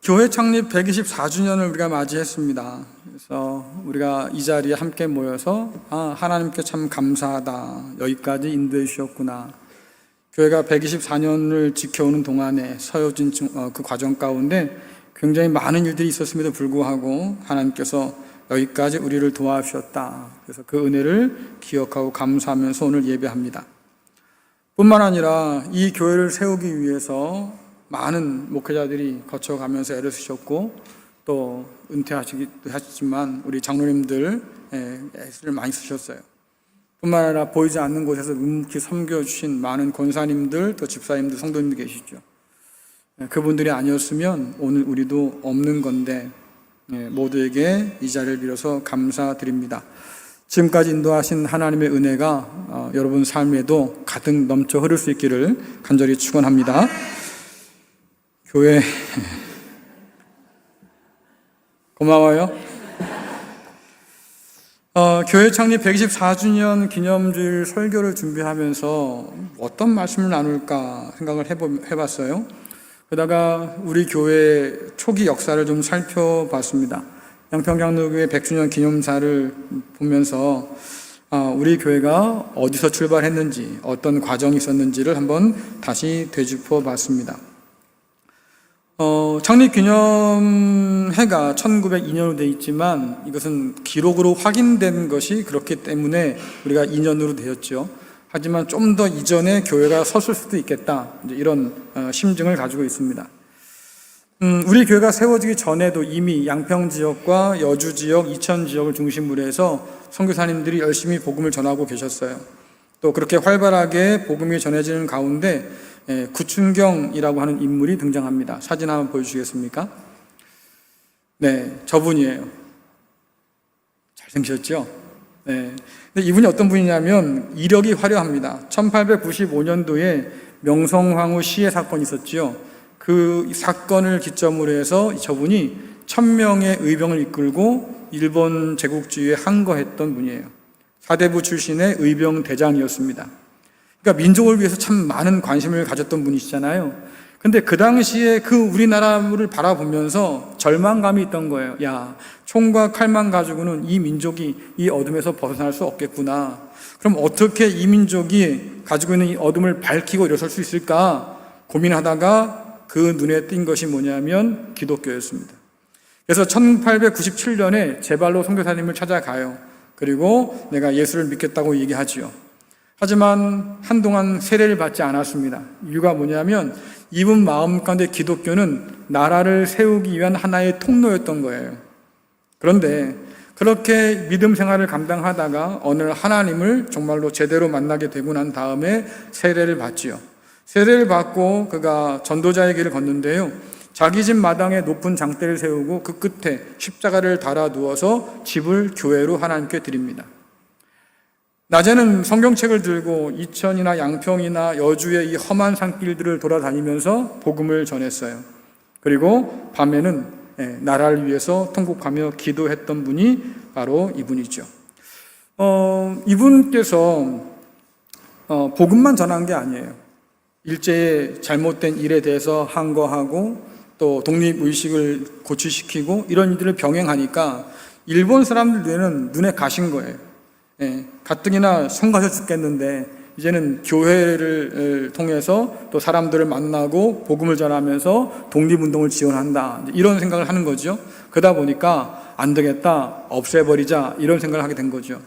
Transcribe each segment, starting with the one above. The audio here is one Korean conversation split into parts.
교회 창립 124주년을 우리가 맞이했습니다. 그래서 우리가 이 자리에 함께 모여서 하나님께 참 감사하다. 여기까지 인도해 주셨구나. 교회가 124년을 지켜오는 동안에 서여진 그 과정 가운데 굉장히 많은 일들이 있었음에도 불구하고 하나님께서 여기까지 우리를 도와주셨다. 그래서 그 은혜를 기억하고 감사하면서 오늘 예배합니다. 뿐만 아니라 이 교회를 세우기 위해서 많은 목회자들이 거쳐가면서 애를 쓰셨고 또 은퇴하시기도 하셨지만 우리 장로님들 애를 많이 쓰셨어요. 뿐만 아니라 보이지 않는 곳에서 묵묵히 섬겨주신 많은 권사님들 또 집사님들 성도님들 계시죠. 그분들이 아니었으면 오늘 우리도 없는 건데 모두에게 이 자리를 빌어서 감사드립니다. 지금까지 인도하신 하나님의 은혜가 여러분 삶에도 가득 넘쳐 흐를 수 있기를 간절히 축원합니다. 교회 고마워요. 교회 창립 124주년 기념주일 설교를 준비하면서 어떤 말씀을 나눌까 생각을 해봤어요. 그러다가 우리 교회 초기 역사를 좀 살펴봤습니다. 양평장로교회 100주년 기념사를 보면서 우리 교회가 어디서 출발했는지 어떤 과정이 있었는지를 한번 다시 되짚어 봤습니다. 창립기념회가 1902년으로 되어 있지만 이것은 기록으로 확인된 것이 그렇기 때문에 우리가 2년으로 되었죠. 하지만 좀 더 이전에 교회가 섰을 수도 있겠다, 이런 심증을 가지고 있습니다. 우리 교회가 세워지기 전에도 이미 양평 지역과 여주 지역, 이천 지역을 중심으로 해서 선교사님들이 열심히 복음을 전하고 계셨어요. 또 그렇게 활발하게 복음이 전해지는 가운데 구춘경이라고 하는 인물이 등장합니다. 사진 한번 보여주시겠습니까? 네, 저분이에요. 잘생기셨죠? 네. 근데 이분이 어떤 분이냐면 이력이 화려합니다. 1895년도에 명성황후 시해 사건이 있었지요. 그 사건을 기점으로 해서 저분이 1000명의 의병을 이끌고 일본 제국주의에 항거했던 분이에요. 사대부 출신의 의병 대장이었습니다. 그러니까 민족을 위해서 참 많은 관심을 가졌던 분이시잖아요. 근데 그 당시에 그 우리나라를 바라보면서 절망감이 있던 거예요. 야, 총과 칼만 가지고는 이 민족이 이 어둠에서 벗어날 수 없겠구나. 그럼 어떻게 이 민족이 가지고 있는 이 어둠을 밝히고 일어설 수 있을까 고민하다가 그 눈에 띈 것이 뭐냐면 기독교였습니다. 그래서 1897년에 제 발로 선교사님을 찾아가요. 그리고 내가 예수를 믿겠다고 얘기하지요. 하지만 한동안 세례를 받지 않았습니다. 이유가 뭐냐면 이분 마음 가운데 기독교는 나라를 세우기 위한 하나의 통로였던 거예요. 그런데 그렇게 믿음 생활을 감당하다가 어느 날 하나님을 정말로 제대로 만나게 되고 난 다음에 세례를 받지요. 세례를 받고 그가 전도자의 길을 걷는데요. 자기 집 마당에 높은 장대를 세우고 그 끝에 십자가를 달아 누워서 집을 교회로 하나님께 드립니다. 낮에는 성경책을 들고 이천이나 양평이나 여주의 이 험한 산길들을 돌아다니면서 복음을 전했어요. 그리고 밤에는 나라를 위해서 통곡하며 기도했던 분이 바로 이분이죠. 이분께서 복음만 전한 게 아니에요. 일제의 잘못된 일에 대해서 항거하고 또 독립의식을 고취시키고 이런 일들을 병행하니까 일본 사람들 눈에 가신 거예요. 가뜩이나 성가셔 죽겠는데 이제는 교회를 통해서 또 사람들을 만나고 복음을 전하면서 독립운동을 지원한다, 이런 생각을 하는 거죠. 그러다 보니까 안 되겠다, 없애버리자, 이런 생각을 하게 된 거죠.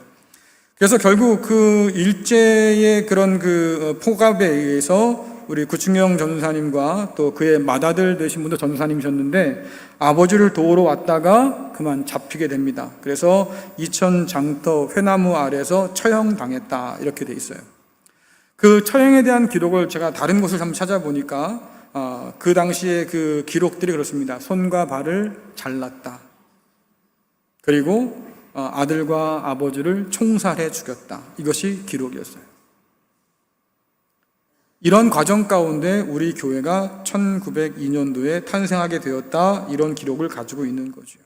그래서 결국 그 일제의 그런 그 포갑에 의해서 우리 구춘경 전사님과 또 그의 맏아들 되신 분도 전사님이셨는데 아버지를 도우러 왔다가 그만 잡히게 됩니다. 그래서 이천 장터 회나무 아래서 처형당했다, 이렇게 돼 있어요. 그 처형에 대한 기록을 제가 다른 곳을 한번 찾아보니까 그 당시에 그 기록들이 그렇습니다. 손과 발을 잘랐다. 그리고 아들과 아버지를 총살해 죽였다. 이것이 기록이었어요. 이런 과정 가운데 우리 교회가 1902년도에 탄생하게 되었다, 이런 기록을 가지고 있는 거죠.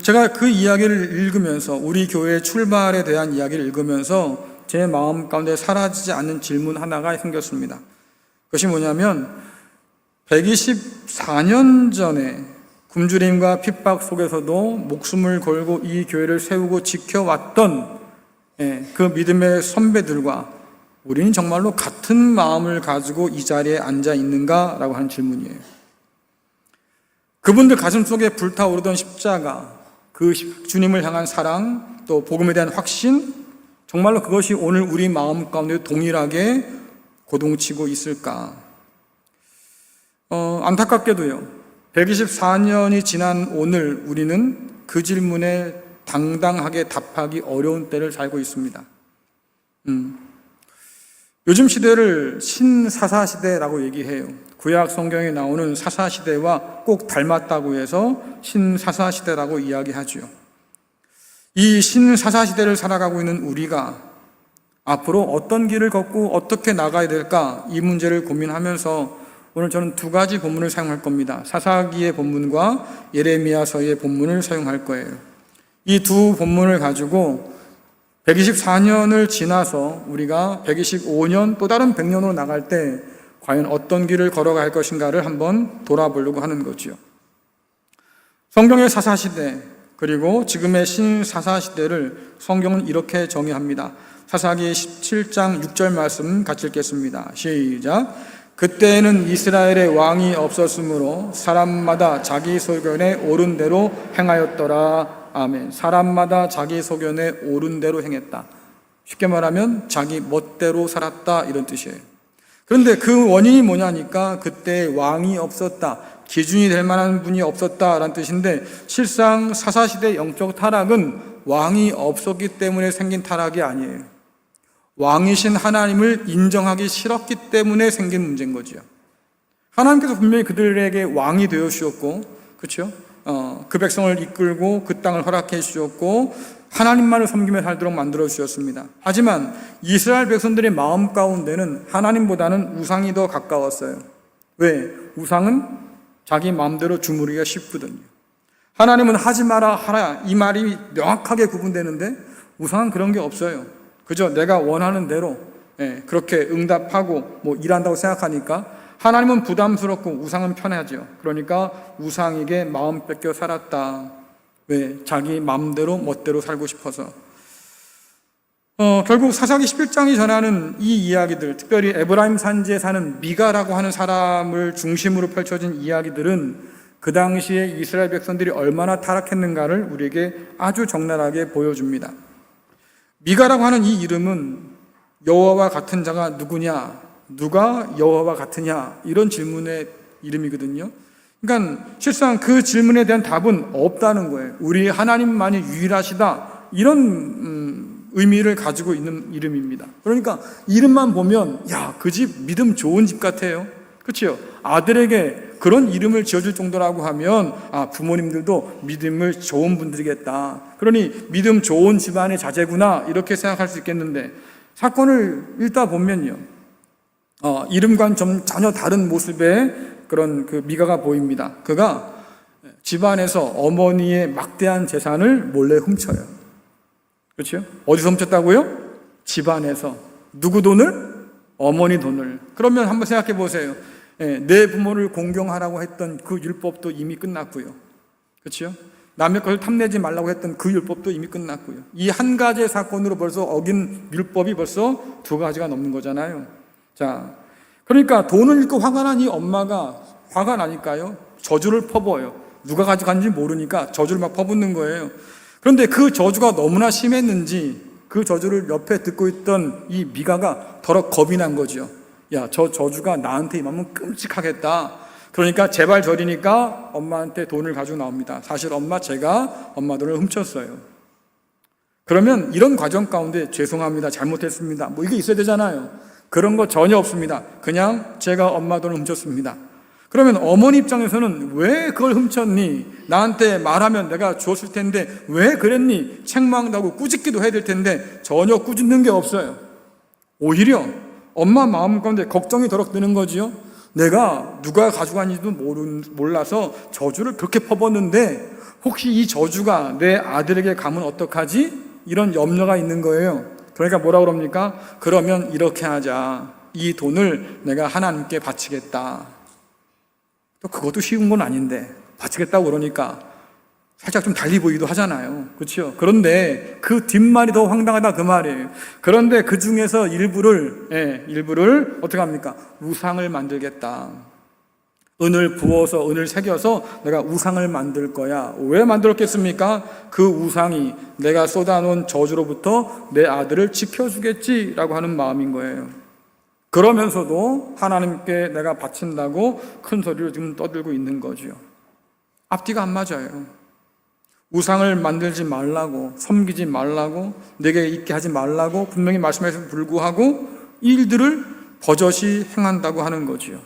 제가 그 이야기를 읽으면서, 우리 교회의 출발에 대한 이야기를 읽으면서 제 마음 가운데 사라지지 않는 질문 하나가 생겼습니다. 그것이 뭐냐면 124년 전에 굶주림과 핍박 속에서도 목숨을 걸고 이 교회를 세우고 지켜왔던 그 믿음의 선배들과 우리는 정말로 같은 마음을 가지고 이 자리에 앉아 있는가라고 하는 질문이에요. 그분들 가슴 속에 불타오르던 십자가, 그 주님을 향한 사랑, 또 복음에 대한 확신, 정말로 그것이 오늘 우리 마음 가운데 동일하게 고동치고 있을까? 안타깝게도요, 124년이 지난 오늘 우리는 그 질문에 당당하게 답하기 어려운 때를 살고 있습니다. 요즘 시대를 신사사시대라고 얘기해요. 구약 성경에 나오는 사사시대와 꼭 닮았다고 해서 신사사시대라고 이야기하죠. 이 신사사시대를 살아가고 있는 우리가 앞으로 어떤 길을 걷고 어떻게 나가야 될까, 이 문제를 고민하면서 오늘 저는 두 가지 본문을 사용할 겁니다. 사사기의 본문과 예레미야서의 본문을 사용할 거예요. 이 두 본문을 가지고 124년을 지나서 우리가 125년 또 다른 100년으로 나갈 때 과연 어떤 길을 걸어갈 것인가를 한번 돌아보려고 하는 거죠. 성경의 사사시대 그리고 지금의 신사사시대를 성경은 이렇게 정의합니다. 사사기 17장 6절 말씀 같이 읽겠습니다. 시작. 그때에는 이스라엘의 왕이 없었으므로 사람마다 자기 소견에 옳은 대로 행하였더라. 아멘. 사람마다 자기 소견에 옳은 대로 행했다. 쉽게 말하면 자기 멋대로 살았다, 이런 뜻이에요. 그런데 그 원인이 뭐냐니까 그때 왕이 없었다, 기준이 될 만한 분이 없었다라는 뜻인데, 실상 사사시대 영적 타락은 왕이 없었기 때문에 생긴 타락이 아니에요. 왕이신 하나님을 인정하기 싫었기 때문에 생긴 문제인 거죠. 하나님께서 분명히 그들에게 왕이 되어 주셨고, 그렇죠? 그 백성을 이끌고 그 땅을 허락해 주셨고 하나님만을 섬기며 살도록 만들어 주셨습니다. 하지만 이스라엘 백성들의 마음 가운데는 하나님보다는 우상이 더 가까웠어요. 왜? 우상은 자기 마음대로 주무르기가 쉽거든요. 하나님은 하지 마라, 하라, 이 말이 명확하게 구분되는데 우상은 그런 게 없어요. 그저 내가 원하는 대로 그렇게 응답하고 일한다고 생각하니까 하나님은 부담스럽고 우상은 편하죠. 그러니까 우상에게 마음 뺏겨 살았다. 왜? 자기 마음대로 멋대로 살고 싶어서. 결국 사사기 11장이 전하는 이 이야기들, 특별히 에브라임 산지에 사는 미가라고 하는 사람을 중심으로 펼쳐진 이야기들은 그 당시에 이스라엘 백성들이 얼마나 타락했는가를 우리에게 아주 적나라하게 보여줍니다. 미가라고 하는 이 이름은 여호와와 같은 자가 누구냐, 누가 여호와와 같으냐, 이런 질문의 이름이거든요. 그러니까 실상 그 질문에 대한 답은 없다는 거예요. 우리 하나님만이 유일하시다, 이런 의미를 가지고 있는 이름입니다. 그러니까 이름만 보면 그 집 믿음 좋은 집 같아요. 그렇죠? 아들에게 그런 이름을 지어줄 정도라고 하면 부모님들도 믿음을 좋은 분들이겠다, 그러니 믿음 좋은 집안의 자제구나, 이렇게 생각할 수 있겠는데, 사건을 읽다 보면요, 이름과는 좀 전혀 다른 모습의 그런 그 미가가 보입니다. 그가 집안에서 어머니의 막대한 재산을 몰래 훔쳐요. 그렇죠? 어디서 훔쳤다고요? 집안에서. 누구 돈을? 어머니 돈을. 그러면 한번 생각해 보세요. 내 부모를 공경하라고 했던 그 율법도 이미 끝났고요. 그렇죠? 남의 것을 탐내지 말라고 했던 그 율법도 이미 끝났고요. 이 한 가지의 사건으로 벌써 어긴 율법이 벌써 두 가지가 넘는 거잖아요. 자, 그러니까 돈을 잃고 화가 난 이 엄마가 화가 나니까요, 저주를 퍼부어요. 누가 가져간지 모르니까 저주를 막 퍼붓는 거예요. 그런데 그 저주가 너무나 심했는지 그 저주를 옆에 듣고 있던 이 미가가 더러 겁이 난 거죠. 저 저주가 나한테 임하면 끔찍하겠다. 그러니까 제발 저리니까 엄마한테 돈을 가지고 나옵니다. 사실 제가 엄마 돈을 훔쳤어요. 그러면 이런 과정 가운데 죄송합니다, 잘못했습니다, 이게 있어야 되잖아요. 그런 거 전혀 없습니다. 그냥 제가 엄마 돈을 훔쳤습니다. 그러면 어머니 입장에서는 왜 그걸 훔쳤니? 나한테 말하면 내가 주었을 텐데 왜 그랬니? 책망하고 꾸짖기도 해야 될 텐데 전혀 꾸짖는 게 없어요. 오히려 엄마 마음 가운데 걱정이 더럭 드는 거지요. 내가 누가 가져간지도 몰라서 저주를 그렇게 퍼붓는데 혹시 이 저주가 내 아들에게 가면 어떡하지? 이런 염려가 있는 거예요. 그러니까 뭐라 그럽니까? 그러면 이렇게 하자. 이 돈을 내가 하나님께 바치겠다. 또 그것도 쉬운 건 아닌데 바치겠다고 그러니까 살짝 좀 달리 보이기도 하잖아요. 그렇죠? 그런데 그 뒷말이 더 황당하다 그 말이에요. 그런데 그 중에서 일부를 어떻게 합니까? 우상을 만들겠다. 은을 부어서 은을 새겨서 내가 우상을 만들 거야. 왜 만들었겠습니까? 그 우상이 내가 쏟아놓은 저주로부터 내 아들을 지켜주겠지라고 하는 마음인 거예요. 그러면서도 하나님께 내가 바친다고 큰 소리로 지금 떠들고 있는 거죠. 앞뒤가 안 맞아요. 우상을 만들지 말라고, 섬기지 말라고, 내게 있게 하지 말라고 분명히 말씀해서 불구하고 이 일들을 버젓이 행한다고 하는 거지요.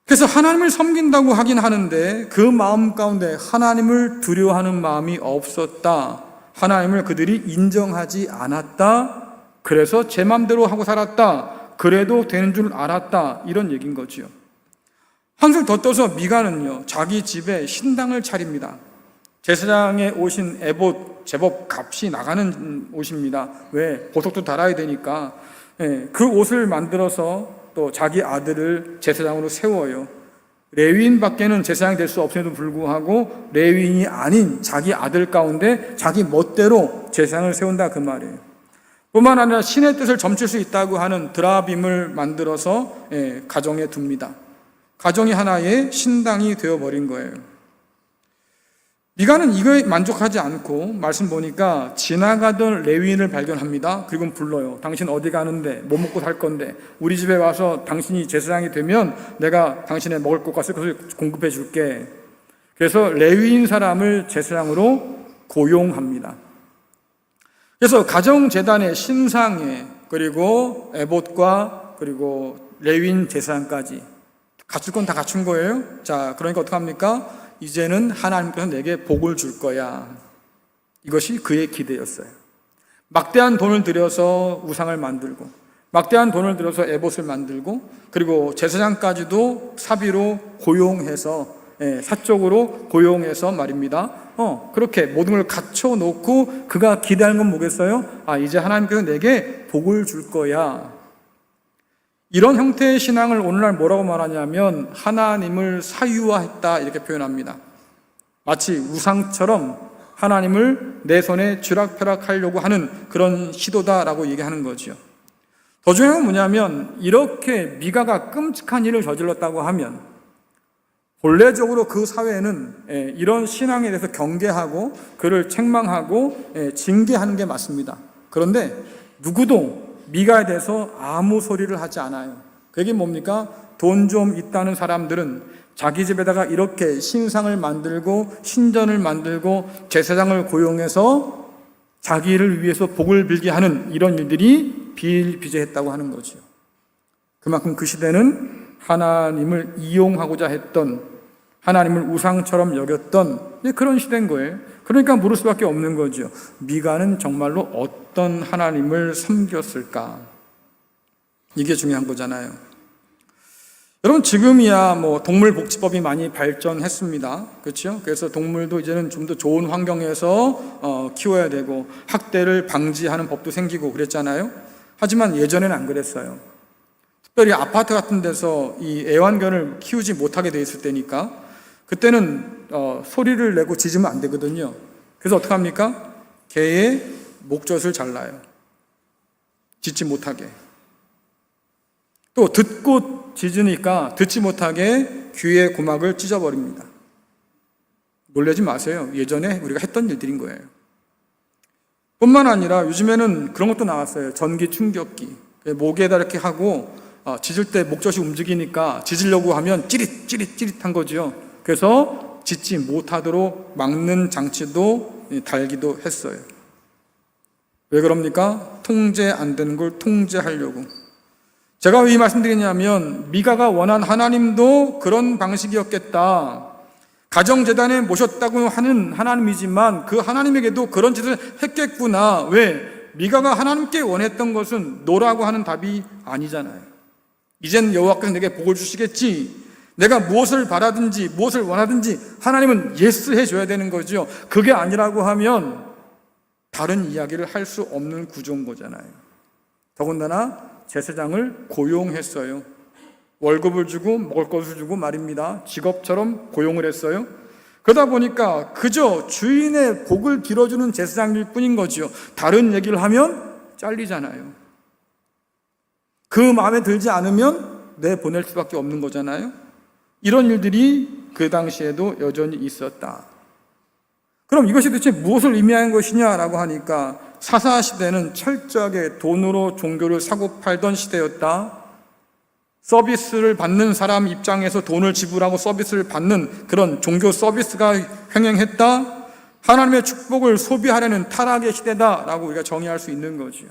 그래서 하나님을 섬긴다고 하긴 하는데 그 마음 가운데 하나님을 두려워하는 마음이 없었다. 하나님을 그들이 인정하지 않았다. 그래서 제 마음대로 하고 살았다. 그래도 되는 줄 알았다. 이런 얘기인 거지요. 한술 더 떠서 미가는요, 자기 집에 신당을 차립니다. 제사장에 오신 에봇, 제법 값이 나가는 옷입니다. 왜? 보석도 달아야 되니까. 그 옷을 만들어서 또 자기 아들을 제사장으로 세워요. 레위인 밖에는 제사장이 될 수 없음에도 불구하고 레위인이 아닌 자기 아들 가운데 자기 멋대로 제사장을 세운다 그 말이에요. 뿐만 아니라 신의 뜻을 점칠 수 있다고 하는 드라빔을 만들어서 가정에 둡니다. 가정이 하나의 신당이 되어버린 거예요. 미가는 이거에 만족하지 않고 말씀 보니까 지나가던 레위인을 발견합니다. 그리고 불러요. 당신 어디 가는데? 뭐 먹고 살 건데? 우리 집에 와서 당신이 제사장이 되면 내가 당신의 먹을 것과 쓸 것을 공급해 줄게. 그래서 레위인 사람을 제사장으로 고용합니다. 그래서 가정재단의 신상에 그리고 에봇과 그리고 레위인 제사장까지 갖출 건 다 갖춘 거예요. 자, 그러니까 어떡합니까? 이제는 하나님께서 내게 복을 줄 거야. 이것이 그의 기대였어요. 막대한 돈을 들여서 우상을 만들고 막대한 돈을 들여서 에봇을 만들고 그리고 제사장까지도 사비로 고용해서 사적으로 고용해서 말입니다. 그렇게 모든 걸 갖춰놓고 그가 기대하는 건 뭐겠어요? 이제 하나님께서 내게 복을 줄 거야. 이런 형태의 신앙을 오늘날 뭐라고 말하냐면 하나님을 사유화했다 이렇게 표현합니다. 마치 우상처럼 하나님을 내 손에 쥐락펴락하려고 하는 그런 시도다라고 얘기하는 거죠. 더 중요한 건 뭐냐면 이렇게 미가가 끔찍한 일을 저질렀다고 하면 본래적으로 그 사회는 이런 신앙에 대해서 경계하고 그를 책망하고 징계하는 게 맞습니다. 그런데 누구도 미가에 대해서 아무 소리를 하지 않아요. 그게 뭡니까? 돈 좀 있다는 사람들은 자기 집에다가 이렇게 신상을 만들고 신전을 만들고 제사장을 고용해서 자기를 위해서 복을 빌게 하는 이런 일들이 비일비재했다고 하는 거죠. 그만큼 그 시대는 하나님을 이용하고자 했던, 하나님을 우상처럼 여겼던 그런 시대인 거예요. 그러니까 물을 수밖에 없는 거죠. 미가는 정말로 어떤 하나님을 섬겼을까? 이게 중요한 거잖아요. 여러분, 지금이야 동물복지법이 많이 발전했습니다. 그렇죠? 그래서 동물도 이제는 좀 더 좋은 환경에서 키워야 되고 학대를 방지하는 법도 생기고 그랬잖아요. 하지만 예전에는 안 그랬어요. 특별히 아파트 같은 데서 이 애완견을 키우지 못하게 돼 있을 때니까 그때는 소리를 내고 짖으면 안 되거든요. 그래서 어떻게 합니까? 개의 목젖을 잘라요. 짖지 못하게. 또 듣고 짖으니까 듣지 못하게 귀의 고막을 찢어버립니다. 놀라지 마세요. 예전에 우리가 했던 일들인 거예요. 뿐만 아니라 요즘에는 그런 것도 나왔어요. 전기 충격기. 목에다 이렇게 하고 짖을 때 목젖이 움직이니까 짖으려고 하면 찌릿찌릿한 거죠. 그래서 짖지 못하도록 막는 장치도 달기도 했어요. 왜 그럽니까? 통제 안 되는 걸 통제하려고. 제가 왜 이 말씀드리냐면 미가가 원한 하나님도 그런 방식이었겠다. 가정재단에 모셨다고 하는 하나님이지만 그 하나님에게도 그런 짓을 했겠구나. 왜? 미가가 하나님께 원했던 것은 노라고 하는 답이 아니잖아요. 이젠 여호와께서 내게 복을 주시겠지. 내가 무엇을 바라든지 무엇을 원하든지 하나님은 예스 해줘야 되는 거죠. 그게 아니라고 하면 다른 이야기를 할 수 없는 구조인 거잖아요. 더군다나 제사장을 고용했어요. 월급을 주고 먹을 것을 주고 말입니다. 직업처럼 고용을 했어요. 그러다 보니까 그저 주인의 복을 빌어주는 제사장일 뿐인 거죠. 다른 얘기를 하면 잘리잖아요. 그 마음에 들지 않으면 내보낼 수밖에 없는 거잖아요. 이런 일들이 그 당시에도 여전히 있었다. 그럼 이것이 도대체 무엇을 의미하는 것이냐라고 하니까 사사시대는 철저하게 돈으로 종교를 사고 팔던 시대였다. 서비스를 받는 사람 입장에서 돈을 지불하고 서비스를 받는 그런 종교 서비스가 횡행했다. 하나님의 축복을 소비하려는 타락의 시대다라고 우리가 정의할 수 있는 거죠.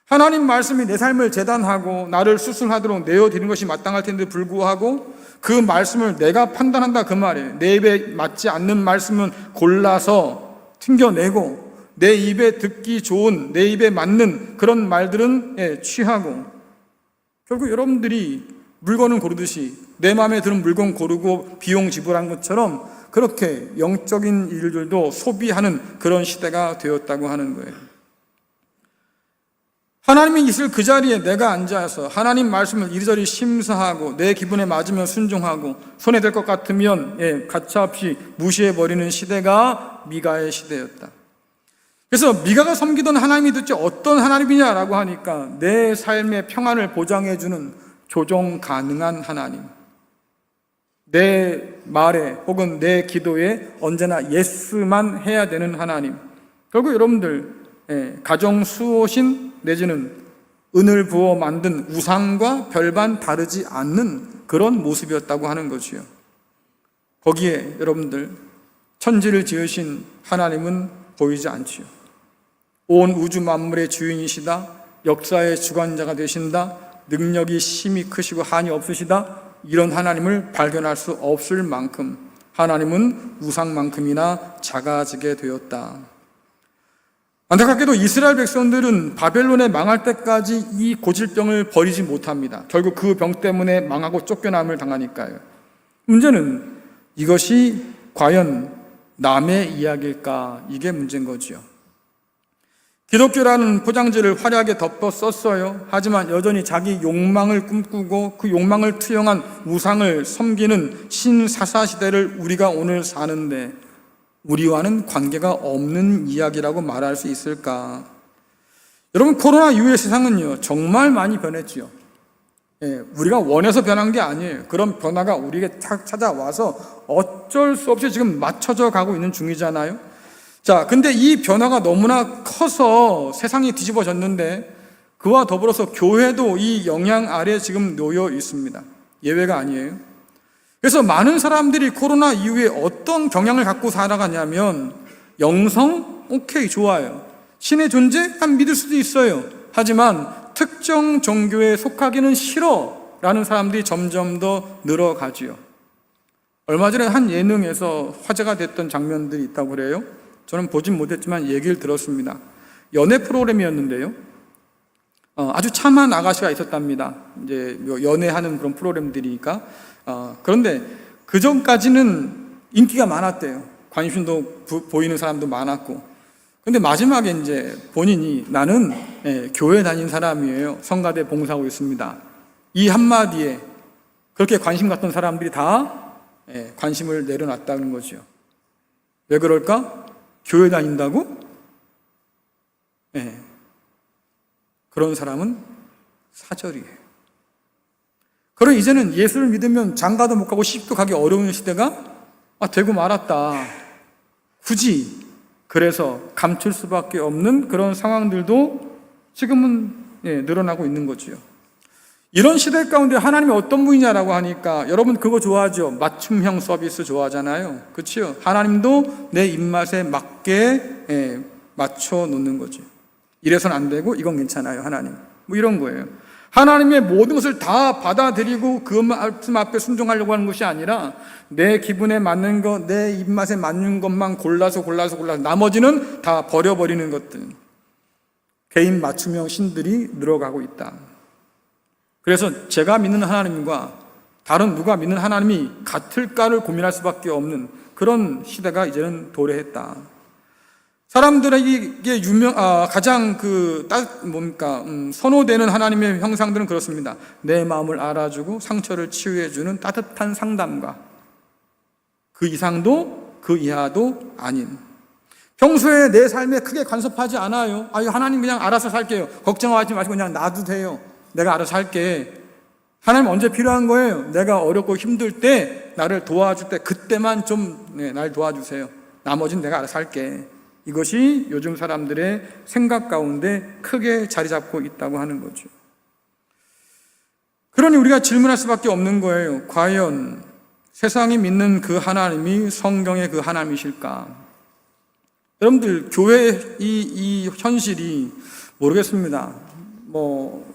하나님 말씀이 내 삶을 재단하고 나를 수술하도록 내어드리는 것이 마땅할 텐데 불구하고 그 말씀을 내가 판단한다 그 말이에요. 내 입에 맞지 않는 말씀은 골라서 튕겨내고 내 입에 듣기 좋은 내 입에 맞는 그런 말들은 취하고 결국 여러분들이 물건을 고르듯이 내 마음에 드는 물건 고르고 비용 지불한 것처럼 그렇게 영적인 일들도 소비하는 그런 시대가 되었다고 하는 거예요. 하나님이 있을 그 자리에 내가 앉아서 하나님 말씀을 이리저리 심사하고 내 기분에 맞으면 순종하고 손에 될 것 같으면 가차없이 무시해버리는 시대가 미가의 시대였다. 그래서 미가가 섬기던 하나님이 도대체 어떤 하나님이냐라고 하니까 내 삶의 평안을 보장해주는 조정 가능한 하나님, 내 말에 혹은 내 기도에 언제나 예스만 해야 되는 하나님. 결국 여러분들 가정 수호신 내지는 은을 부어 만든 우상과 별반 다르지 않는 그런 모습이었다고 하는 거지요. 거기에 여러분들 천지를 지으신 하나님은 보이지 않지요. 온 우주 만물의 주인이시다. 역사의 주관자가 되신다. 능력이 심히 크시고 한이 없으시다. 이런 하나님을 발견할 수 없을 만큼 하나님은 우상만큼이나 작아지게 되었다. 안타깝게도 이스라엘 백성들은 바벨론에 망할 때까지 이 고질병을 버리지 못합니다. 결국 그 병 때문에 망하고 쫓겨남을 당하니까요. 문제는 이것이 과연 남의 이야기일까? 이게 문제인 거죠. 기독교라는 포장지를 화려하게 덮어 썼어요. 하지만 여전히 자기 욕망을 꿈꾸고 그 욕망을 투영한 우상을 섬기는 신사사시대를 우리가 오늘 사는데 우리와는 관계가 없는 이야기라고 말할 수 있을까? 여러분, 코로나 이후의 세상은요 정말 많이 변했죠. 우리가 원해서 변한 게 아니에요. 그런 변화가 우리에게 찾아와서 어쩔 수 없이 지금 맞춰져 가고 있는 중이잖아요. 자, 근데 이 변화가 너무나 커서 세상이 뒤집어졌는데 그와 더불어서 교회도 이 영향 아래 지금 놓여 있습니다. 예외가 아니에요. 그래서 많은 사람들이 코로나 이후에 어떤 경향을 갖고 살아가냐면 영성? 오케이, 좋아요. 신의 존재? 한 믿을 수도 있어요. 하지만 특정 종교에 속하기는 싫어 라는 사람들이 점점 더 늘어가지요. 얼마 전에 한 예능에서 화제가 됐던 장면들이 있다고 그래요. 저는 보진 못했지만 얘기를 들었습니다. 연애 프로그램이었는데요. 아주 참한 아가씨가 있었답니다. 이제 연애하는 그런 프로그램들이니까. 그런데 그 전까지는 인기가 많았대요. 관심도 보이는 사람도 많았고. 근데 마지막에 이제 본인이 나는 교회 다닌 사람이에요. 성가대 봉사하고 있습니다. 이 한마디에 그렇게 관심 갖던 사람들이 다 관심을 내려놨다는 거죠. 왜 그럴까? 교회 다닌다고? 그런 사람은 사절이에요. 그럼 이제는 예수를 믿으면 장가도 못 가고 시집도 가기 어려운 시대가 되고 말았다. 굳이 그래서 감출 수밖에 없는 그런 상황들도 지금은 늘어나고 있는 거지요. 이런 시대 가운데 하나님이 어떤 분이냐라고 하니까 여러분 그거 좋아하죠? 맞춤형 서비스 좋아하잖아요. 그렇죠? 하나님도 내 입맛에 맞게 맞춰 놓는 거죠. 이래서는 안 되고 이건 괜찮아요, 하나님. 뭐 이런 거예요. 하나님의 모든 것을 다 받아들이고 그 말씀 앞에 순종하려고 하는 것이 아니라 내 기분에 맞는 것, 내 입맛에 맞는 것만 골라서 나머지는 다 버려버리는 것들. 개인 맞춤형 신들이 늘어가고 있다. 그래서 제가 믿는 하나님과 다른 누가 믿는 하나님이 같을까를 고민할 수밖에 없는 그런 시대가 이제는 도래했다. 사람들에게 가장 선호되는 하나님의 형상들은 그렇습니다. 내 마음을 알아주고 상처를 치유해주는 따뜻한 상담가. 그 이상도 그 이하도 아닌. 평소에 내 삶에 크게 간섭하지 않아요. 하나님 그냥 알아서 살게요. 걱정하지 마시고 그냥 놔두세요. 내가 알아서 할게. 하나님 언제 필요한 거예요? 내가 어렵고 힘들 때, 나를 도와줄 때, 그때만 좀 날 도와주세요. 나머지는 내가 알아서 할게. 이것이 요즘 사람들의 생각 가운데 크게 자리 잡고 있다고 하는 거죠. 그러니 우리가 질문할 수밖에 없는 거예요. 과연 세상이 믿는 그 하나님이 성경의 그 하나님이실까? 여러분들, 교회의 이 현실이 모르겠습니다.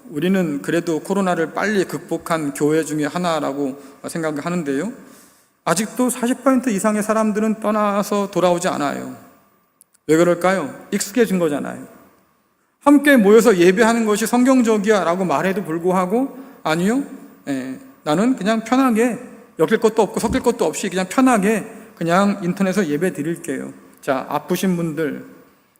우리는 그래도 코로나를 빨리 극복한 교회 중에 하나라고 생각하는데요. 아직도 40% 이상의 사람들은 떠나서 돌아오지 않아요. 왜 그럴까요? 익숙해진 거잖아요. 함께 모여서 예배하는 것이 성경적이야 라고 말해도 불구하고, 아니요, 나는 그냥 편하게 엮일 것도 없고 섞일 것도 없이 그냥 편하게 그냥 인터넷에서 예배 드릴게요. 자, 아프신 분들,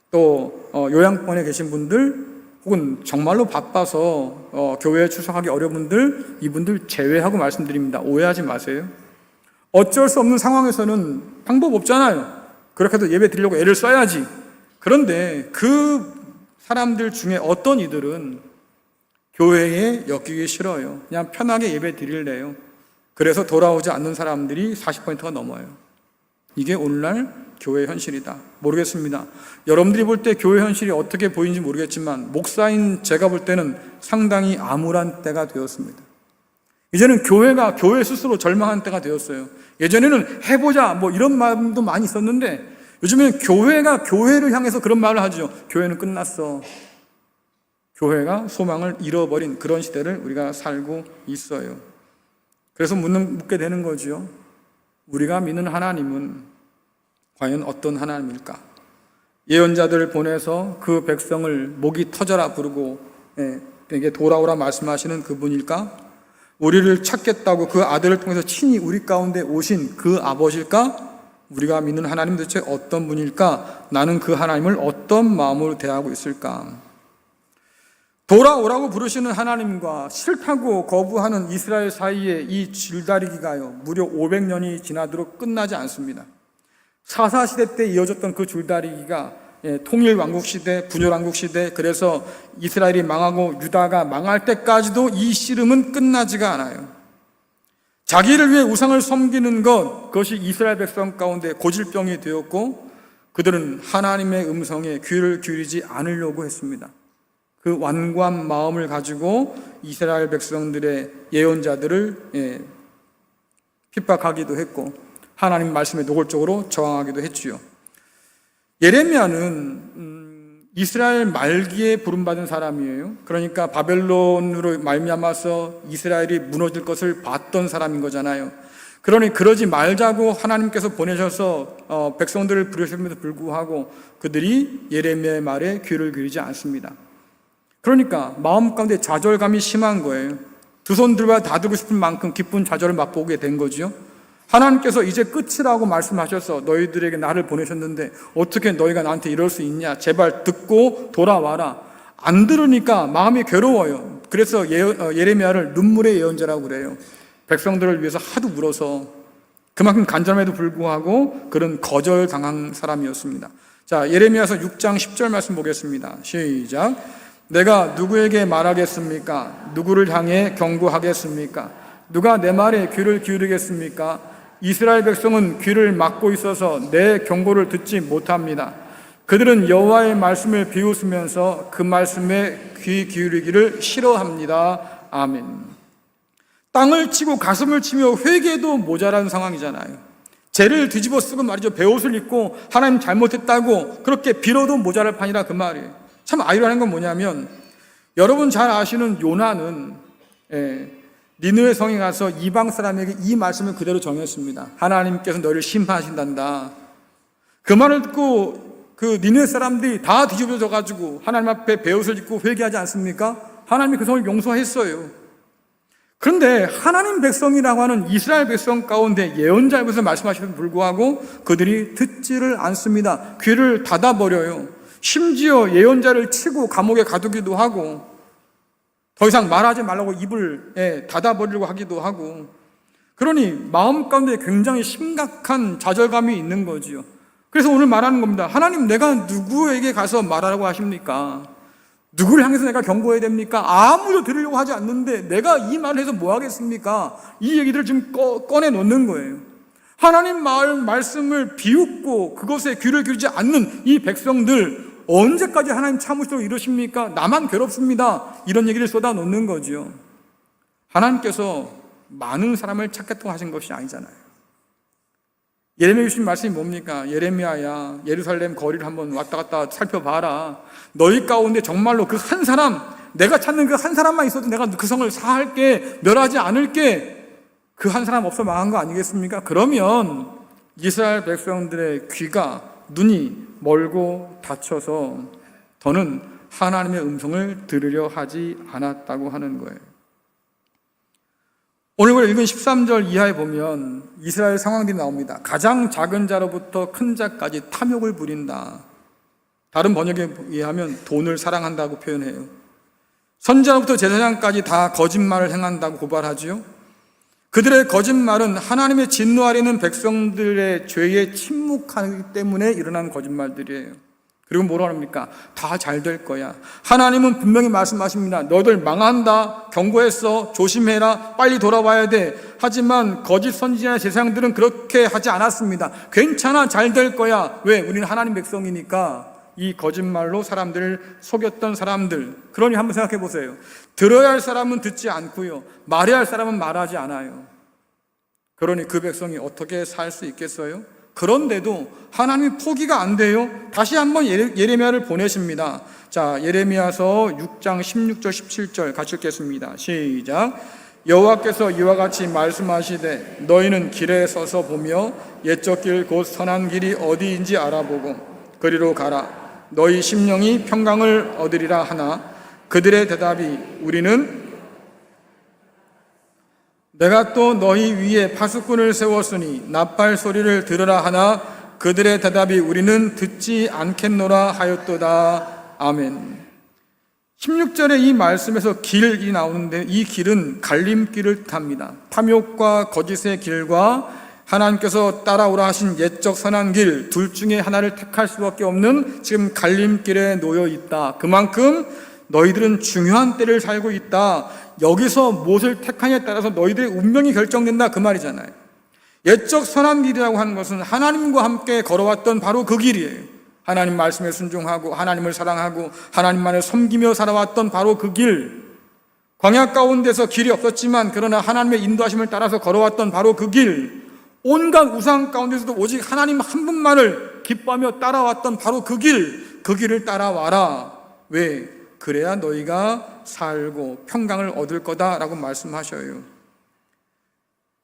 또 요양원에 계신 분들, 혹은 정말로 바빠서 교회에 출석하기 어려운 분들, 이분들 제외하고 말씀드립니다. 오해하지 마세요. 어쩔 수 없는 상황에서는 방법 없잖아요. 그렇게 해도 예배 드리려고 애를 써야지. 그런데 그 사람들 중에 어떤 이들은 교회에 엮이기 싫어요. 그냥 편하게 예배 드릴래요. 그래서 돌아오지 않는 사람들이 40%가 넘어요. 이게 오늘날 교회 현실이다. 모르겠습니다. 여러분들이 볼 때 교회 현실이 어떻게 보이는지 모르겠지만, 목사인 제가 볼 때는 상당히 암울한 때가 되었습니다. 이제는 교회가 교회 스스로 절망한 때가 되었어요. 예전에는 해보자 이런 마음도 많이 있었는데, 요즘에는 교회가 교회를 향해서 그런 말을 하죠. 교회는 끝났어. 교회가 소망을 잃어버린 그런 시대를 우리가 살고 있어요. 그래서 묻게 되는 거죠. 우리가 믿는 하나님은 과연 어떤 하나님일까? 예언자들을 보내서 그 백성을 목이 터져라 부르고 내게 돌아오라 말씀하시는 그분일까? 우리를 찾겠다고 그 아들을 통해서 친히 우리 가운데 오신 그 아버지일까? 우리가 믿는 하나님 도대체 어떤 분일까? 나는 그 하나님을 어떤 마음으로 대하고 있을까? 돌아오라고 부르시는 하나님과 싫다고 거부하는 이스라엘 사이에 이 줄다리기가요, 무려 500년이 지나도록 끝나지 않습니다. 사사시대 때 이어졌던 그 줄다리기가 통일왕국시대, 분열왕국시대, 그래서 이스라엘이 망하고 유다가 망할 때까지도 이 씨름은 끝나지가 않아요. 자기를 위해 우상을 섬기는 그것이 이스라엘 백성 가운데 고질병이 되었고, 그들은 하나님의 음성에 귀를 기울이지 않으려고 했습니다. 그 완고한 마음을 가지고 이스라엘 백성들의 예언자들을 핍박하기도 했고, 하나님 말씀에 노골적으로 저항하기도 했지요. 예레미야는 이스라엘 말기에 부름받은 사람이에요. 그러니까 바벨론으로 말미암아서 이스라엘이 무너질 것을 봤던 사람인 거잖아요. 그러니 그러지 말자고 하나님께서 보내셔서 백성들을 부르셨음에도 불구하고 그들이 예레미야의 말에 귀를 기울이지 않습니다. 그러니까 마음 가운데 좌절감이 심한 거예요. 두 손 들어 다 들고 싶은 만큼 기쁜 좌절을 맛보게 된 거죠. 하나님께서 이제 끝이라고 말씀하셔서 너희들에게 나를 보내셨는데 어떻게 너희가 나한테 이럴 수 있냐? 제발 듣고 돌아와라. 안 들으니까 마음이 괴로워요. 그래서 예레미야를 눈물의 예언자라고 그래요. 백성들을 위해서 하도 울어서 그만큼 간절함에도 불구하고 그런 거절당한 사람이었습니다. 자, 예레미야서 6장 10절 말씀 보겠습니다. 시작. 내가 누구에게 말하겠습니까? 누구를 향해 경고하겠습니까? 누가 내 말에 귀를 기울이겠습니까? 이스라엘 백성은 귀를 막고 있어서 내 경고를 듣지 못합니다. 그들은 여호와의 말씀을 비웃으면서 그 말씀에 귀 기울이기를 싫어합니다. 아멘. 땅을 치고 가슴을 치며 회개도 모자란 상황이잖아요. 죄를 뒤집어 쓰고 말이죠. 베옷을 입고 하나님 잘못했다고 그렇게 빌어도 모자랄 판이라 그 말이에요. 참 아이러니한 건 뭐냐면, 여러분 잘 아시는 요나는 니느웨 성에 가서 이방 사람에게 이 말씀을 그대로 전했습니다. 하나님께서 너를 심판하신단다. 그 말을 듣고 그 니느웨 사람들이 다 뒤집어져 가지고 하나님 앞에 베옷을 입고 회개하지 않습니까? 하나님이 그 성을 용서했어요. 그런데 하나님 백성이라고 하는 이스라엘 백성 가운데 예언자에서 말씀하시는 불구하고 그들이 듣지를 않습니다. 귀를 닫아버려요. 심지어 예언자를 치고 감옥에 가두기도 하고 더 이상 말하지 말라고 입을 닫아버리려고 하기도 하고, 그러니 마음 가운데 굉장히 심각한 좌절감이 있는 거지요. 그래서 오늘 말하는 겁니다. 하나님, 내가 누구에게 가서 말하라고 하십니까? 누구를 향해서 내가 경고해야 됩니까? 아무도 들으려고 하지 않는데 내가 이 말을 해서 뭐 하겠습니까? 이 얘기들을 지금 꺼내놓는 거예요. 하나님 말씀을 비웃고 그것에 귀를 기울이지 않는 이 백성들, 언제까지 하나님 참으시도록 이러십니까? 나만 괴롭습니다. 이런 얘기를 쏟아놓는 거죠. 하나님께서 많은 사람을 찾겠다고 하신 것이 아니잖아요. 예레미야 주신 말씀이 뭡니까? 예레미야야, 예루살렘 거리를 한번 왔다 갔다 살펴봐라. 너희 가운데 정말로 그 한 사람, 내가 찾는 그 한 사람만 있어도 내가 그 성을 사할게, 멸하지 않을게. 그 한 사람 없어 망한 거 아니겠습니까? 그러면 이스라엘 백성들의 귀가, 눈이 멀고 닫혀서 더는 하나님의 음성을 들으려 하지 않았다고 하는 거예요. 오늘 읽은 13절 이하에 보면 이스라엘 상황들이 나옵니다. 가장 작은 자로부터 큰 자까지 탐욕을 부린다. 다른 번역에 의하면 돈을 사랑한다고 표현해요. 선지자로부터 제사장까지 다 거짓말을 행한다고 고발하지요. 그들의 거짓말은 하나님의 진노하려는 백성들의 죄에 침묵하기 때문에 일어난 거짓말들이에요. 그리고 뭐라 합니까? 다 잘 될 거야. 하나님은 분명히 말씀하십니다. 너희들 망한다. 경고했어. 조심해라. 빨리 돌아와야 돼. 하지만 거짓 선지자나 제사장들은 그렇게 하지 않았습니다. 괜찮아. 잘 될 거야. 왜? 우리는 하나님 백성이니까. 이 거짓말로 사람들을 속였던 사람들. 그러니 한번 생각해 보세요. 들어야 할 사람은 듣지 않고요, 말해야 할 사람은 말하지 않아요. 그러니 그 백성이 어떻게 살 수 있겠어요? 그런데도 하나님이 포기가 안 돼요. 다시 한번 예레미야를 보내십니다. 자, 예레미야서 6장 16절 17절 같이 읽겠습니다. 시작. 여호와께서 이와 같이 말씀하시되 너희는 길에 서서 보며 옛적 길 곧 선한 길이 어디인지 알아보고 그리로 가라. 너희 심령이 평강을 얻으리라 하나 그들의 대답이 우리는 내가 또 너희 위에 파수꾼을 세웠으니 나팔 소리를 들으라 하나 그들의 대답이 우리는 듣지 않겠노라 하였도다. 아멘. 16절에 이 말씀에서 길이 나오는데 이 길은 갈림길을 뜻합니다. 탐욕과 거짓의 길과 하나님께서 따라오라 하신 옛적 선한 길, 둘 중에 하나를 택할 수밖에 없는 지금 갈림길에 놓여 있다. 그만큼 너희들은 중요한 때를 살고 있다. 여기서 무엇을 택하냐에 따라서 너희들의 운명이 결정된다, 그 말이잖아요. 옛적 선한 길이라고 하는 것은 하나님과 함께 걸어왔던 바로 그 길이에요. 하나님 말씀에 순종하고 하나님을 사랑하고 하나님만을 섬기며 살아왔던 바로 그 길. 광야 가운데서 길이 없었지만 그러나 하나님의 인도하심을 따라서 걸어왔던 바로 그 길. 온갖 우상 가운데서도 오직 하나님 한 분만을 기뻐하며 따라왔던 바로 그 길. 그 길을 따라와라. 왜? 그래야 너희가 살고 평강을 얻을 거다라고 말씀하셔요.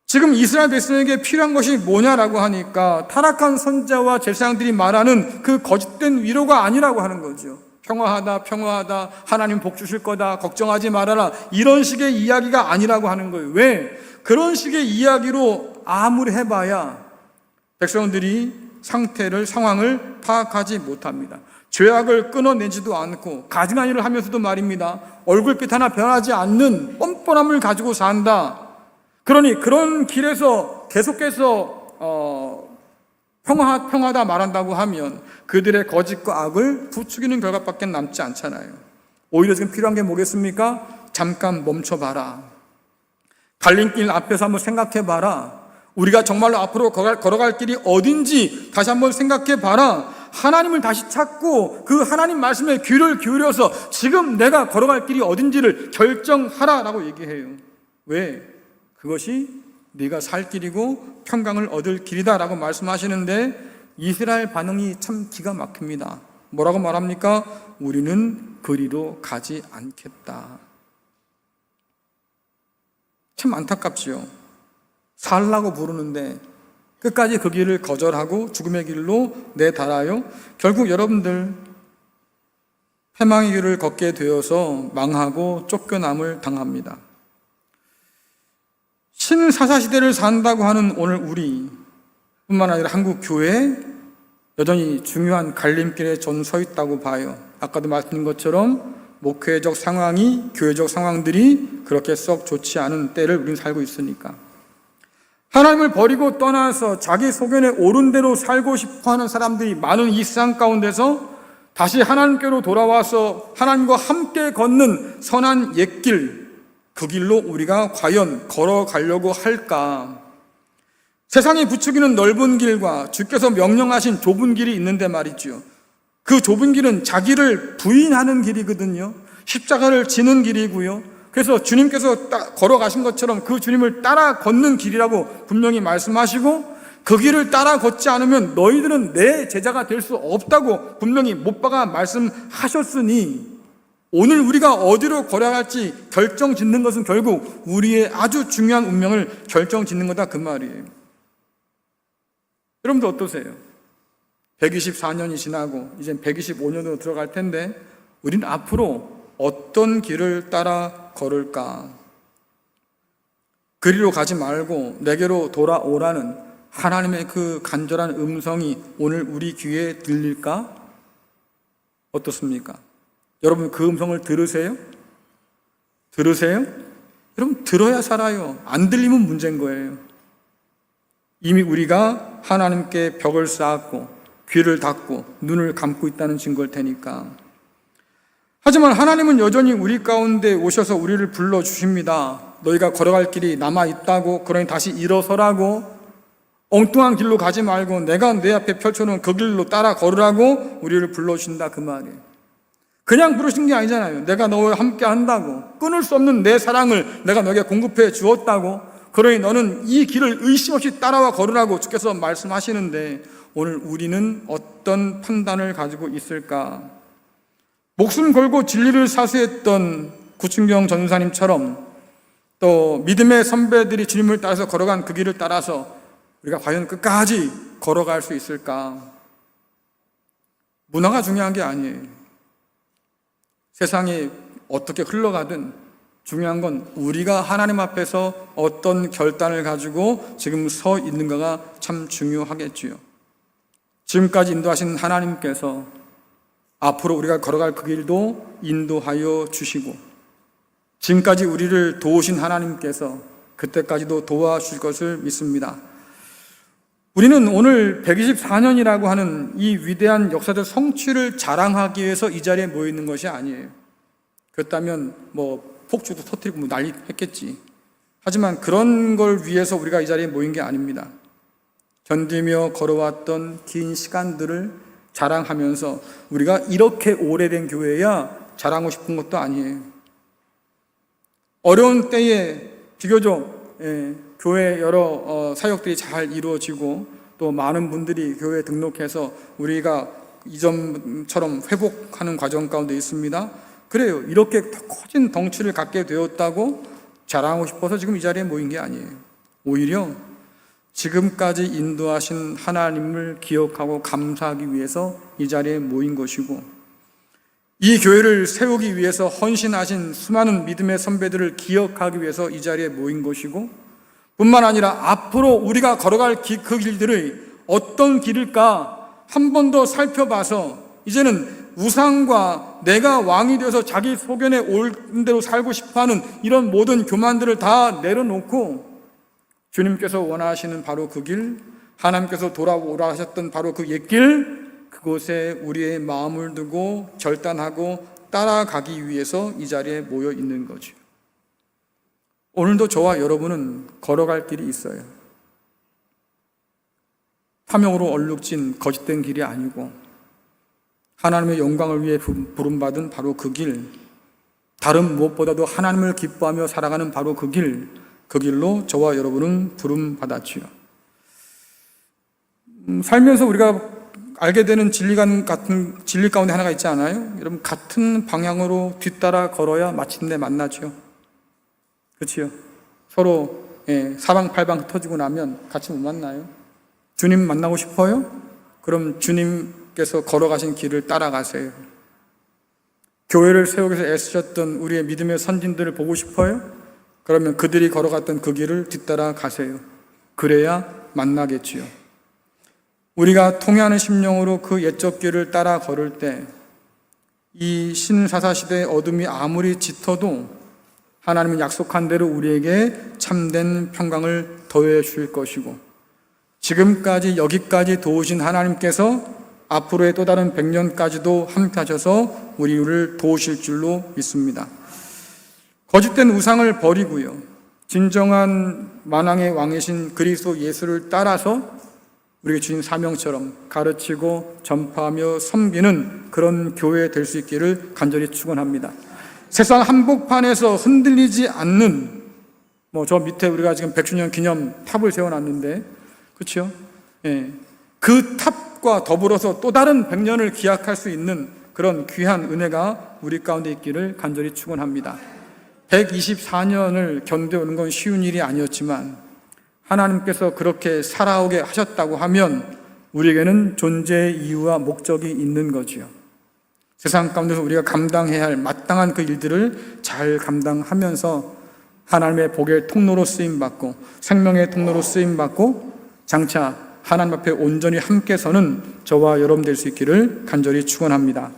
지금 이스라엘 백성에게 필요한 것이 뭐냐라고 하니까 타락한 선지자와 제사장들이 말하는 그 거짓된 위로가 아니라고 하는 거죠. 평화하다, 평화하다, 하나님 복 주실 거다, 걱정하지 말아라, 이런 식의 이야기가 아니라고 하는 거예요. 왜? 그런 식의 이야기로 아무리 해봐야 백성들이 상황을 파악하지 못합니다. 죄악을 끊어내지도 않고 가증한 일을 하면서도 말입니다, 얼굴빛 하나 변하지 않는 뻔뻔함을 가지고 산다. 그러니 그런 길에서 계속해서 평화다 말한다고 하면 그들의 거짓과 악을 부추기는 결과밖에 남지 않잖아요. 오히려 지금 필요한 게 뭐겠습니까? 잠깐 멈춰봐라. 갈림길 앞에서 한번 생각해봐라. 우리가 정말로 앞으로 걸어갈 길이 어딘지 다시 한번 생각해봐라. 하나님을 다시 찾고 그 하나님 말씀에 귀를 기울여서 지금 내가 걸어갈 길이 어딘지를 결정하라라고 얘기해요. 왜? 그것이 네가 살 길이고 평강을 얻을 길이다라고 말씀하시는데 이스라엘 반응이 참 기가 막힙니다. 뭐라고 말합니까? 우리는 그리로 가지 않겠다. 참 안타깝지요. 살라고 부르는데 끝까지 그 길을 거절하고 죽음의 길로 내달아요. 결국 여러분들 패망의 길을 걷게 되어서 망하고 쫓겨남을 당합니다. 신사사시대를 산다고 하는 오늘 우리 뿐만 아니라 한국 교회에 여전히 중요한 갈림길에 전 서 있다고 봐요. 아까도 말씀드린 것처럼 목회적 상황이, 교회적 상황들이 그렇게 썩 좋지 않은 때를 우리는 살고 있으니까. 하나님을 버리고 떠나서 자기 소견에 옳은 대로 살고 싶어하는 사람들이 많은 이 세상 가운데서 다시 하나님께로 돌아와서 하나님과 함께 걷는 선한 옛길, 그 길로 우리가 과연 걸어가려고 할까? 세상이 부추기는 넓은 길과 주께서 명령하신 좁은 길이 있는데 말이죠. 그 좁은 길은 자기를 부인하는 길이거든요. 십자가를 지는 길이고요. 그래서 주님께서 걸어가신 것처럼 그 주님을 따라 걷는 길이라고 분명히 말씀하시고, 그 길을 따라 걷지 않으면 너희들은 내 제자가 될 수 없다고 분명히 못 박아 말씀하셨으니, 오늘 우리가 어디로 걸어갈지 결정 짓는 것은 결국 우리의 아주 중요한 운명을 결정 짓는 거다, 그 말이에요. 여러분들 어떠세요? 124년이 지나고 이제 125년으로 들어갈 텐데 우리는 앞으로 어떤 길을 따라 걸을까? 그리로 가지 말고 내게로 돌아오라는 하나님의 그 간절한 음성이 오늘 우리 귀에 들릴까? 어떻습니까? 여러분 그 음성을 들으세요? 들으세요? 여러분 들어야 살아요. 안 들리면 문제인 거예요. 이미 우리가 하나님께 벽을 쌓았고 귀를 닫고 눈을 감고 있다는 증거일 테니까. 하지만 하나님은 여전히 우리 가운데 오셔서 우리를 불러주십니다. 너희가 걸어갈 길이 남아있다고, 그러니 다시 일어서라고, 엉뚱한 길로 가지 말고 내가 내 앞에 펼쳐놓은 그 길로 따라 걸으라고 우리를 불러주신다, 그 말이에요. 그냥 부르신 게 아니잖아요. 내가 너와 함께 한다고, 끊을 수 없는 내 사랑을 내가 너에게 공급해 주었다고, 그러니 너는 이 길을 의심 없이 따라와 걸으라고 주께서 말씀하시는데, 오늘 우리는 어떤 판단을 가지고 있을까? 목숨 걸고 진리를 사수했던 구충경 전사님처럼, 또 믿음의 선배들이 주님을 따라서 걸어간 그 길을 따라서 우리가 과연 끝까지 걸어갈 수 있을까? 문화가 중요한 게 아니에요. 세상이 어떻게 흘러가든 중요한 건 우리가 하나님 앞에서 어떤 결단을 가지고 지금 서 있는가가 참 중요하겠지요. 지금까지 인도하신 하나님께서 앞으로 우리가 걸어갈 그 길도 인도하여 주시고, 지금까지 우리를 도우신 하나님께서 그때까지도 도와주실 것을 믿습니다. 우리는 오늘 124년이라고 하는 이 위대한 역사적 성취를 자랑하기 위해서 이 자리에 모여 있는 것이 아니에요. 그렇다면 폭주도 터뜨리고 난리 했겠지. 하지만 그런 걸 위해서 우리가 이 자리에 모인 게 아닙니다. 견디며 걸어왔던 긴 시간들을 자랑하면서 우리가 이렇게 오래된 교회야 자랑하고 싶은 것도 아니에요. 어려운 때에 비교적 교회 여러 사역들이 잘 이루어지고 또 많은 분들이 교회에 등록해서 우리가 이전처럼 회복하는 과정 가운데 있습니다. 그래요. 이렇게 커진 덩치를 갖게 되었다고 자랑하고 싶어서 지금 이 자리에 모인 게 아니에요. 오히려 지금까지 인도하신 하나님을 기억하고 감사하기 위해서 이 자리에 모인 것이고, 이 교회를 세우기 위해서 헌신하신 수많은 믿음의 선배들을 기억하기 위해서 이 자리에 모인 것이고, 뿐만 아니라 앞으로 우리가 걸어갈 그 길들의 어떤 길일까 한 번 더 살펴봐서 이제는 우상과 내가 왕이 되어서 자기 소견에 옳은 대로 살고 싶어하는 이런 모든 교만들을 다 내려놓고 주님께서 원하시는 바로 그 길, 하나님께서 돌아오라 하셨던 바로 그 옛길, 그곳에 우리의 마음을 두고 결단하고 따라가기 위해서 이 자리에 모여 있는 거죠. 오늘도 저와 여러분은 걸어갈 길이 있어요. 탐욕으로 얼룩진 거짓된 길이 아니고 하나님의 영광을 위해 부름받은 바로 그 길, 다른 무엇보다도 하나님을 기뻐하며 살아가는 바로 그 길, 그 길로 저와 여러분은 부름받았지요. 살면서 우리가 알게 되는 진리 가운데 하나가 있지 않아요? 여러분, 같은 방향으로 뒤따라 걸어야 마침내 만나죠. 그렇지요? 서로 사방팔방 흩어지고 나면 같이 못 만나요. 주님 만나고 싶어요? 그럼 주님께서 걸어가신 길을 따라가세요. 교회를 세우기 위해서 애쓰셨던 우리의 믿음의 선진들을 보고 싶어요? 그러면 그들이 걸어갔던 그 길을 뒤따라 가세요. 그래야 만나겠지요. 우리가 통회하는 심령으로 그 옛적 길을 따라 걸을 때 이 신사사시대의 어둠이 아무리 짙어도 하나님은 약속한 대로 우리에게 참된 평강을 더해 줄 것이고, 지금까지 여기까지 도우신 하나님께서 앞으로의 또 다른 100년까지도 함께 하셔서 우리를 도우실 줄로 믿습니다. 거짓된 우상을 버리고요, 진정한 만왕의 왕이신 그리스도 예수를 따라서 우리에게 주신 사명처럼 가르치고 전파하며 섬기는 그런 교회 될 수 있기를 간절히 축원합니다. 세상 한복판에서 흔들리지 않는, 저 밑에 우리가 지금 100주년 기념 탑을 세워놨는데, 그렇죠? 예. 그 탑과 더불어서 또 다른 100년을 기약할 수 있는 그런 귀한 은혜가 우리 가운데 있기를 간절히 축원합니다. 124년을 견뎌오는 건 쉬운 일이 아니었지만 하나님께서 그렇게 살아오게 하셨다고 하면 우리에게는 존재의 이유와 목적이 있는 거지요. 세상 가운데서 우리가 감당해야 할 마땅한 그 일들을 잘 감당하면서 하나님의 복의 통로로 쓰임받고 생명의 통로로 쓰임받고 장차 하나님 앞에 온전히 함께 서는 저와 여러분 될 수 있기를 간절히 축원합니다.